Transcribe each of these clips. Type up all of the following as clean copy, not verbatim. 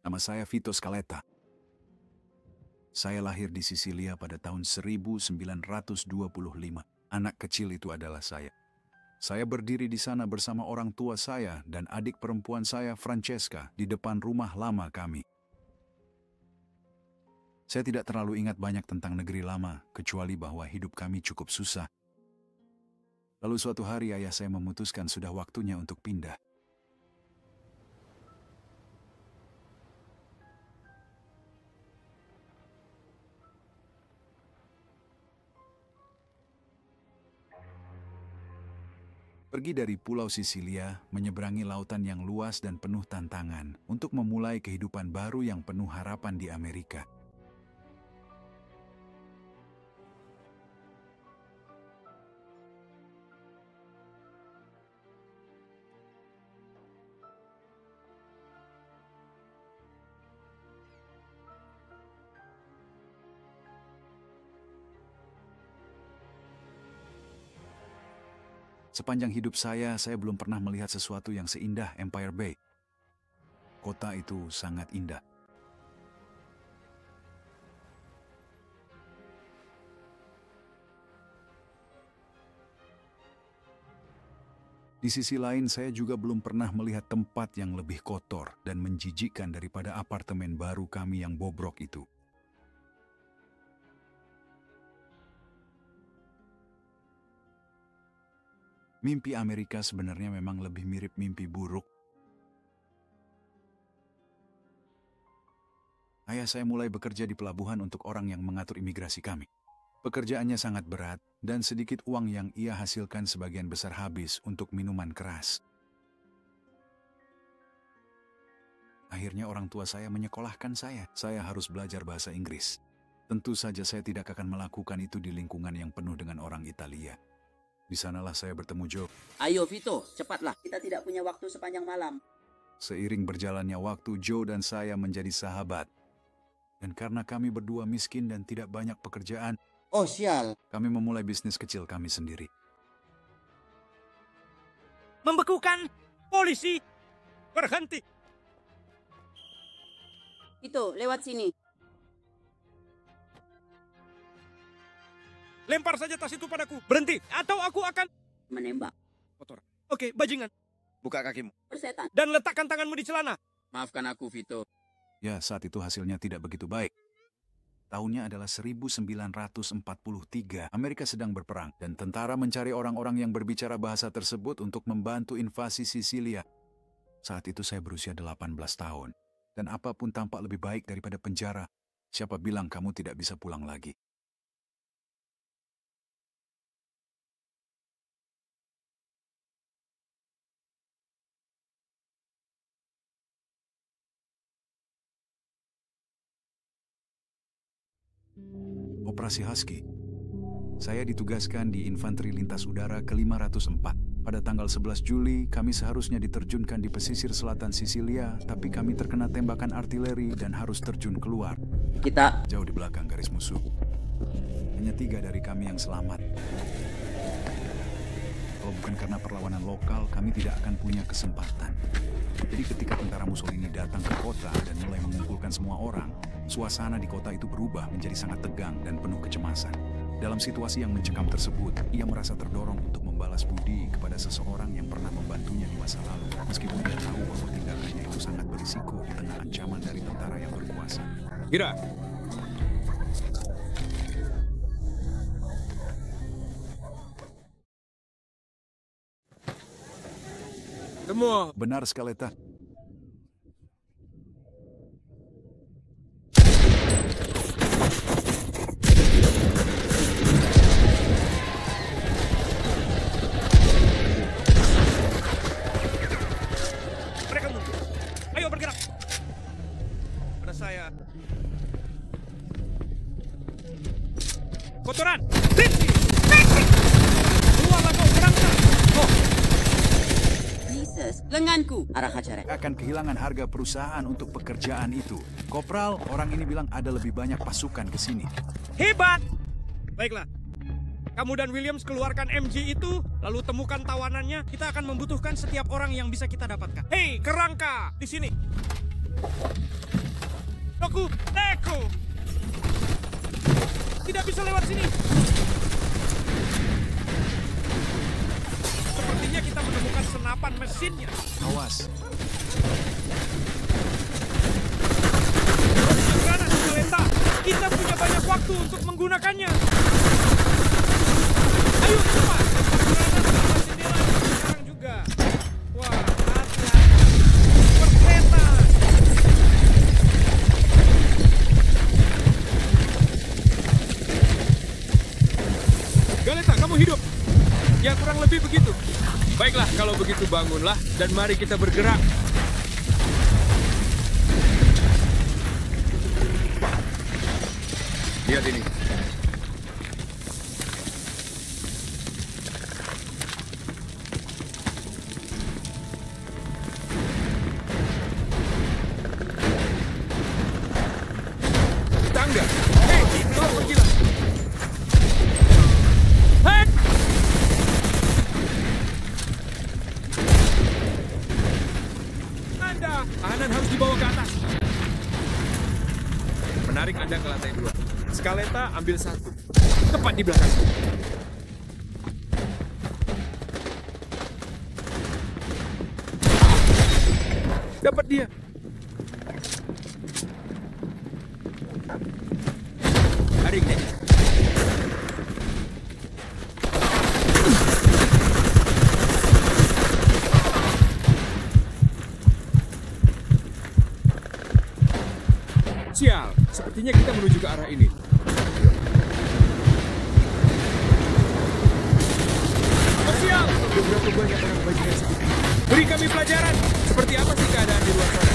Nama saya Vito Scaletta. Saya lahir di Sisilia pada tahun 1925. Anak kecil itu adalah saya. Saya berdiri di sana bersama orang tua saya dan adik perempuan saya, Francesca, di depan rumah lama kami. Saya tidak terlalu ingat banyak tentang negeri lama, kecuali bahwa hidup kami cukup susah. Lalu suatu hari ayah saya memutuskan sudah waktunya untuk pindah. Pergi dari Pulau Sisilia, menyeberangi lautan yang luas dan penuh tantangan untuk memulai kehidupan baru yang penuh harapan di Amerika. Sepanjang hidup saya belum pernah melihat sesuatu yang seindah Empire Bay. Kota itu sangat indah. Di sisi lain, saya juga belum pernah melihat tempat yang lebih kotor dan menjijikkan daripada apartemen baru kami yang bobrok itu. Mimpi Amerika sebenarnya memang lebih mirip mimpi buruk. Ayah saya mulai bekerja di pelabuhan untuk orang yang mengatur imigrasi kami. Pekerjaannya sangat berat dan sedikit uang yang ia hasilkan sebagian besar habis untuk minuman keras. Akhirnya orang tua saya menyekolahkan saya. Saya harus belajar bahasa Inggris. Tentu saja saya tidak akan melakukan itu di lingkungan yang penuh dengan orang Italia. Di sanalah saya bertemu Joe. Ayo Vito, cepatlah. Kita tidak punya waktu sepanjang malam. Seiring berjalannya waktu, Joe dan saya menjadi sahabat. Dan karena kami berdua miskin dan tidak banyak pekerjaan, oh sial, kami memulai bisnis kecil kami sendiri. Membekukan polisi, berhenti. Vito, lewat sini. Lempar saja tas itu padaku. Berhenti, atau aku akan Menembak. kotor. Oke, bajingan. Buka kakimu. Persetan. Dan letakkan tanganmu di celana. Maafkan aku, Vito. Ya, saat itu hasilnya tidak begitu baik. Tahunnya adalah 1943. Amerika sedang berperang dan tentara mencari orang-orang yang berbicara bahasa tersebut untuk membantu invasi Sisilia. Saat itu saya berusia 18 tahun. Dan apapun tampak lebih baik daripada penjara. Siapa bilang kamu tidak bisa pulang lagi? Operasi Husky. Saya ditugaskan di Infanteri Lintas Udara ke-504. Pada tanggal 11 Juli, kami seharusnya diterjunkan di pesisir selatan Sisilia, tapi kami terkena tembakan artileri dan harus terjun keluar. Kita Jauh di belakang garis musuh. Hanya 3 dari kami yang selamat. Kalau bukan karena perlawanan lokal, kami tidak akan punya kesempatan. Jadi ketika tentara Mussolini datang ke kota dan mulai mengumpulkan semua orang, suasana di kota itu berubah menjadi sangat tegang dan penuh kecemasan. Dalam situasi yang mencekam tersebut, ia merasa terdorong untuk membalas budi kepada seseorang yang pernah membantunya di masa lalu, meskipun dia tahu bahwa tindakannya itu sangat berisiko di tengah ancaman dari tentara yang berkuasa. Gerak. Semua. Benar, Scaletta. Mereka mundur. Ayo bergerak. Pada saya. Kotoran. Tinsi. Keluarlah kau, berangkat. Oh. Jesus, lenganku. Arah hajar. Akan kehilangan harga perusahaan untuk pekerjaan itu. Kopral, orang ini bilang ada lebih banyak pasukan ke sini. Hebat. Baiklah. Kamu dan Williams keluarkan MG itu, lalu temukan tawanannya. Kita akan membutuhkan setiap orang yang bisa kita dapatkan. Hei, kerangka, di sini. Roku, Neko! Tidak bisa lewat sini. Sepertinya kita menemukan senapan mesinnya. Awas. Granat, Skaleta. Kita punya banyak waktu untuk menggunakannya. Ayo, cepat. Granat sama jendela sekarang juga. Wah, hati-hati. Berkereta. Galeta, kamu hidup. Ya, kurang lebih begitu. Baiklah, kalau begitu bangunlah dan mari kita bergerak. Lihat ini. Tangga. Hei, tolong pergilah. Hei! Tahanan harus dibawa ke atas. Menarik Anda ke lantai 2. Skaleta ambil 1. Tepat di belakang. Dapat dia. Tarik deh. Sial, sepertinya kita menuju ke arah ini. Oh, sial! Beberapa banyak orang bajingan seperti ini. Beri kami pelajaran. Seperti apa sih keadaan di luar sana?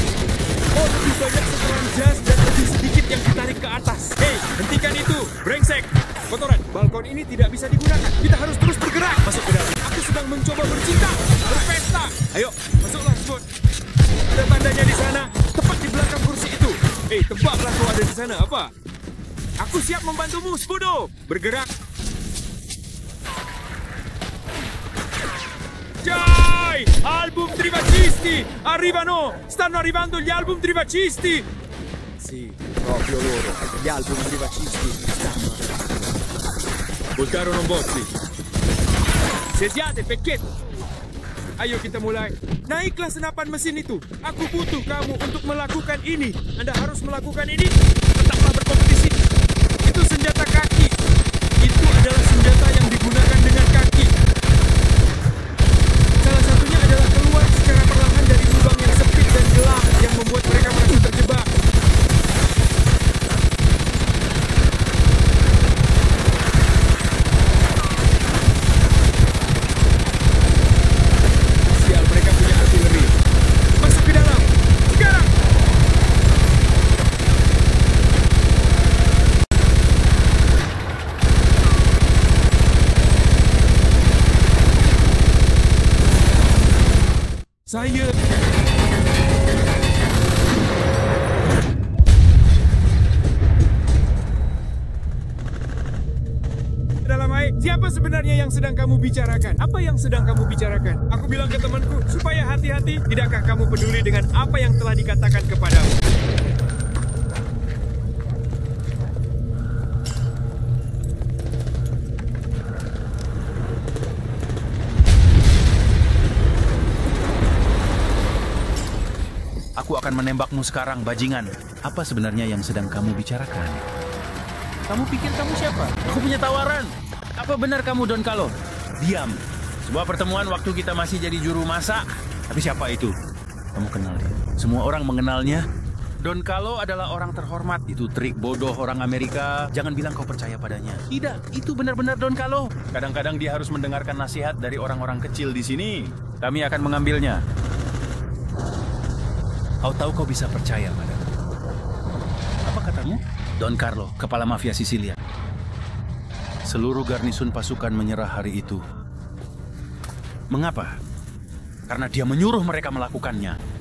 Oh, lebih banyak setelan jas dan lebih sedikit yang ditarik ke atas. Hei, hentikan itu! Brengsek! Kotoran, balkon ini tidak bisa digunakan. Kita harus terus bergerak. Masuk ke dalam. Aku sedang mencoba bercinta, berpesta. Ayo, masuklah, Scott. Ada tandanya di sana, tepat di belakang kursi itu. Hei, tebaklah kau ada di sana, apa? Aku siap membantumu, Spudo. Bergerak. Jai! Album Trivacisti! Arrivano! Stanno arrivando gli album Trivacisti! Sì, proprio loro. Gli album Trivacisti stanno arrivando. Voltaro non bozzi. Sediate, vecchietto! Ayo kita mulai. Naiklah senapan mesin itu. Aku butuh kamu untuk melakukan ini. Anda harus melakukan ini. Tetaplah berkompetisi. Itu senjata kaki. Itu adalah senjata yang digunakan dengan kaki. Salah satunya adalah keluar secara perlahan dari lubang yang sempit dan gelap yang membuat mereka merasa terjebak. Saya dalam air. Siapa sebenarnya yang sedang kamu bicarakan? Apa yang sedang kamu bicarakan? Aku bilang ke temanku supaya hati-hati. Tidakkah kamu peduli dengan apa yang telah dikatakan kepadamu? Aku akan menembakmu sekarang, bajingan. Apa sebenarnya yang sedang kamu bicarakan? Kamu pikir kamu siapa? Aku punya tawaran. Apa benar kamu Don Carlo? Diam. Sebuah pertemuan waktu kita masih jadi juru masak. Tapi siapa itu? Kamu kenal dia. Semua orang mengenalnya. Don Carlo adalah orang terhormat. Itu trik bodoh orang Amerika. Jangan bilang kau percaya padanya. Tidak, itu benar-benar Don Carlo. Kadang-kadang dia harus mendengarkan nasihat dari orang-orang kecil di sini. Kami akan mengambilnya. Kau tahu kau bisa percaya padaku. Apa katamu? Don Carlo, kepala mafia Sisilia. Seluruh garnisun pasukan menyerah hari itu. Mengapa? Karena dia menyuruh mereka melakukannya.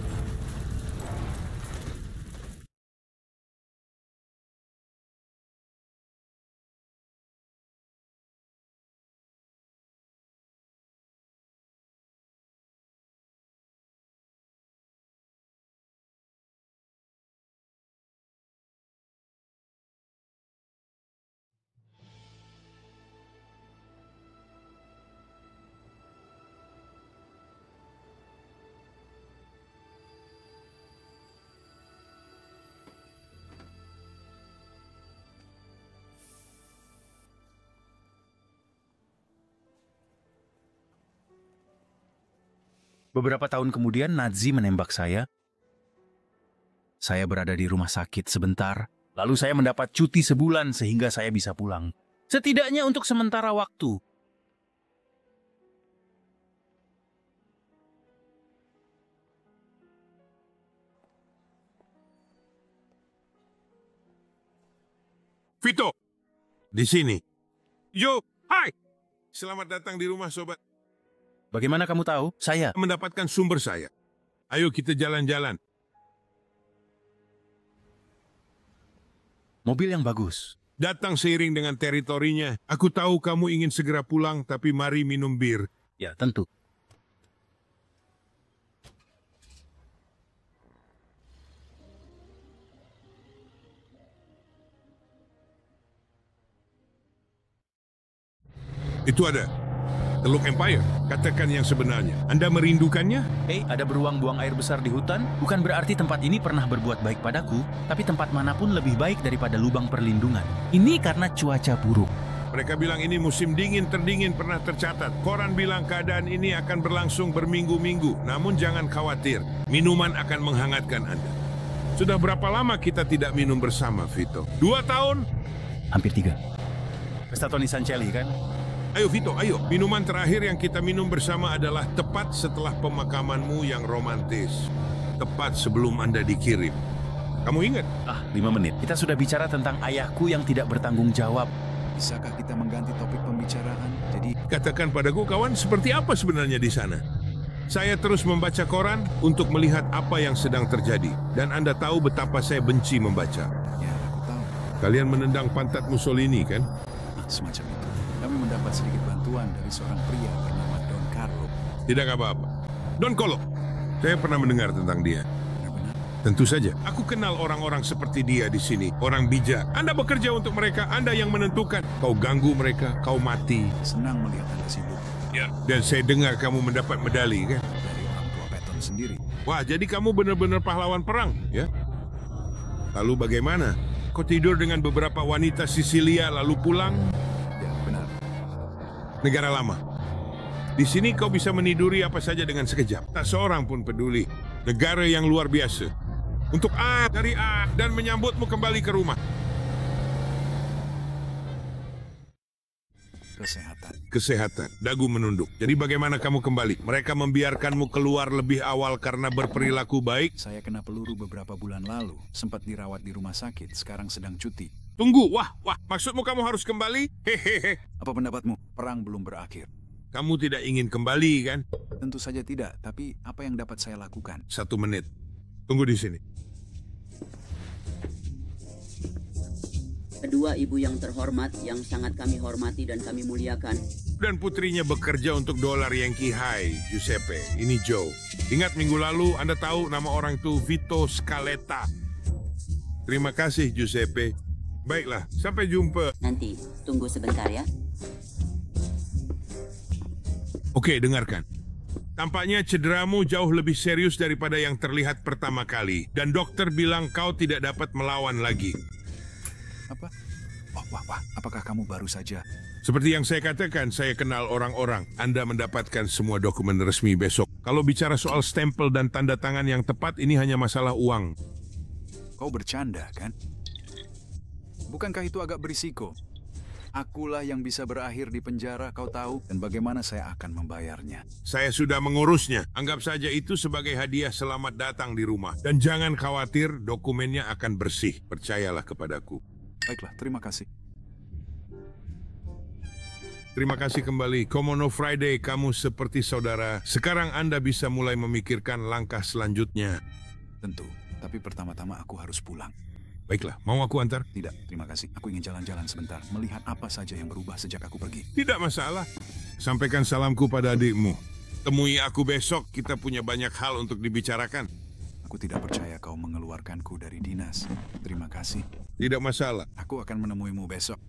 Beberapa tahun kemudian Nazi menembak saya. Saya berada di rumah sakit sebentar, lalu saya mendapat cuti sebulan sehingga saya bisa pulang. Setidaknya untuk sementara waktu. Vito, di sini. Yo, hai. Selamat datang di rumah, sobat. Bagaimana kamu tahu? Saya. Mendapatkan sumber saya. Ayo kita jalan-jalan. Mobil yang bagus. Datang seiring dengan teritorinya. Aku tahu kamu ingin segera pulang, tapi mari minum bir. Ya, tentu. Itu ada. Teluk Empire. Katakan yang sebenarnya. Anda merindukannya? Hei, ada beruang buang air besar di hutan? Bukan berarti tempat ini pernah berbuat baik padaku, tapi tempat manapun lebih baik daripada lubang perlindungan. Ini karena cuaca buruk. Mereka bilang ini musim dingin terdingin pernah tercatat. Koran bilang keadaan ini akan berlangsung berminggu-minggu. Namun jangan khawatir, minuman akan menghangatkan Anda. Sudah berapa lama kita tidak minum bersama, Vito? 2 tahun? Hampir 3. Pesta Tony Sancelli, kan? Ayo Vito, ayo. Minuman terakhir yang kita minum bersama adalah tepat setelah pemakamanmu yang romantis. Tepat sebelum Anda dikirim. Kamu ingat? 5 menit. Kita sudah bicara tentang ayahku yang tidak bertanggung jawab. Bisakah kita mengganti topik pembicaraan? Jadi, Katakan padaku, kawan, seperti apa sebenarnya di sana? Saya terus membaca koran untuk melihat apa yang sedang terjadi. Dan Anda tahu betapa saya benci membaca. ya aku tahu. Kalian menendang pantat Mussolini, kan? Semacam itu. Kami mendapat sedikit bantuan dari seorang pria bernama Don Carlo. Tidak apa-apa. Don Colo. Saya pernah mendengar tentang dia. Benar-benar. Tentu saja. Aku kenal orang-orang seperti dia di sini. Orang bijak. Anda bekerja untuk mereka. Anda yang menentukan. Kau ganggu mereka, kau mati. Senang melihat Anda sibuk Ya. Dan saya dengar kamu mendapat medali, kan? dari orang tua Patton sendiri. Wah, jadi kamu benar-benar pahlawan perang, ya? Lalu bagaimana? Kau tidur dengan beberapa wanita Sisilia lalu pulang? Ya, benar. Negara lama. Di sini kau bisa meniduri apa saja dengan sekejap. Tak seorang pun peduli. Negara yang luar biasa. Untuk dari A dan menyambutmu kembali ke rumah. Kesehatan. Dagu menunduk. Jadi bagaimana kamu kembali? Mereka membiarkanmu keluar lebih awal karena berperilaku baik? Saya kena peluru beberapa bulan lalu. Sempat dirawat di rumah sakit. Sekarang sedang cuti. Tunggu, wah. Maksudmu kamu harus kembali? Hehehe. Apa pendapatmu? Perang belum berakhir. Kamu tidak ingin kembali, kan? Tentu saja tidak. Tapi apa yang dapat saya lakukan? 1 menit. Tunggu di sini. Kedua ibu yang terhormat, yang sangat kami hormati dan kami muliakan. Dan putrinya bekerja untuk dolar Yankee High, Giuseppe. Ini Joe. Ingat minggu lalu Anda tahu nama orang itu Vito Scaletta. Terima kasih, Giuseppe. Baiklah, sampai jumpa. Nanti, tunggu sebentar ya. Oke, dengarkan. Tampaknya cederamu jauh lebih serius daripada yang terlihat pertama kali. Dan dokter bilang kau tidak dapat melawan lagi. Apa? Wah. Apakah kamu baru saja? Seperti yang saya katakan, saya kenal orang-orang. Anda mendapatkan semua dokumen resmi besok. Kalau bicara soal stempel dan tanda tangan yang tepat, ini hanya masalah uang. Kau bercanda, kan? Bukankah itu agak berisiko? Akulah yang bisa berakhir di penjara, kau tahu? Dan bagaimana saya akan membayarnya? Saya sudah mengurusnya. Anggap saja itu sebagai hadiah selamat datang di rumah. Dan jangan khawatir, dokumennya akan bersih. Percayalah kepadaku. Baiklah, terima kasih. Terima kasih kembali. Komono Friday, kamu seperti saudara. Sekarang Anda bisa mulai memikirkan langkah selanjutnya. Tentu, tapi pertama-tama aku harus pulang. Baiklah, mau aku antar? Tidak, terima kasih. Aku ingin jalan-jalan sebentar, melihat apa saja yang berubah sejak aku pergi. Tidak masalah. Sampaikan salamku pada adikmu. Temui aku besok, kita punya banyak hal untuk dibicarakan. Aku tidak percaya kau mengeluarkanku dari dinas. Terima kasih. Tidak masalah. Aku akan menemuimu besok.